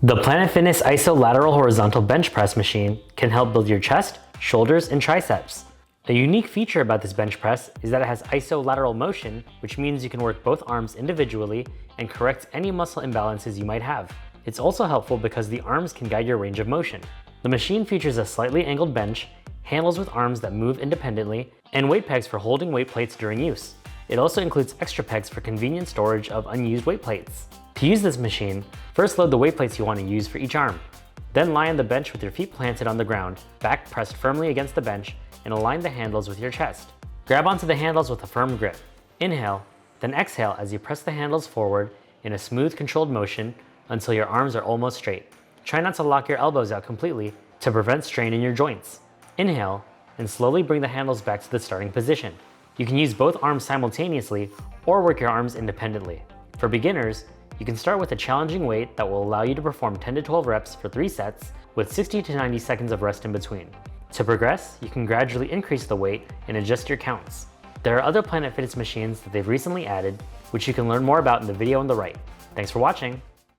The Planet Fitness ISO Lateral Horizontal Bench Press machine can help build your chest, shoulders, and triceps. A unique feature about this bench press is that it has ISO lateral motion, which means you can work both arms individually and correct any muscle imbalances you might have. It's also helpful because the arms can guide your range of motion. The machine features a slightly angled bench, handles with arms that move independently, and weight pegs for holding weight plates during use. It also includes extra pegs for convenient storage of unused weight plates. To use this machine, first load the weight plates you want to use for each arm. Then lie on the bench with your feet planted on the ground, back pressed firmly against the bench, and align the handles with your chest. Grab onto the handles with a firm grip. Inhale, then exhale as you press the handles forward in a smooth, controlled motion until your arms are almost straight. Try not to lock your elbows out completely to prevent strain in your joints. Inhale, and slowly bring the handles back to the starting position. You can use both arms simultaneously or work your arms independently. For beginners, you can start with a challenging weight that will allow you to perform 10 to 12 reps for 3 sets with 60 to 90 seconds of rest in between. To progress, you can gradually increase the weight and adjust your counts. There are other Planet Fitness machines that they've recently added, which you can learn more about in the video on the right. Thanks for watching.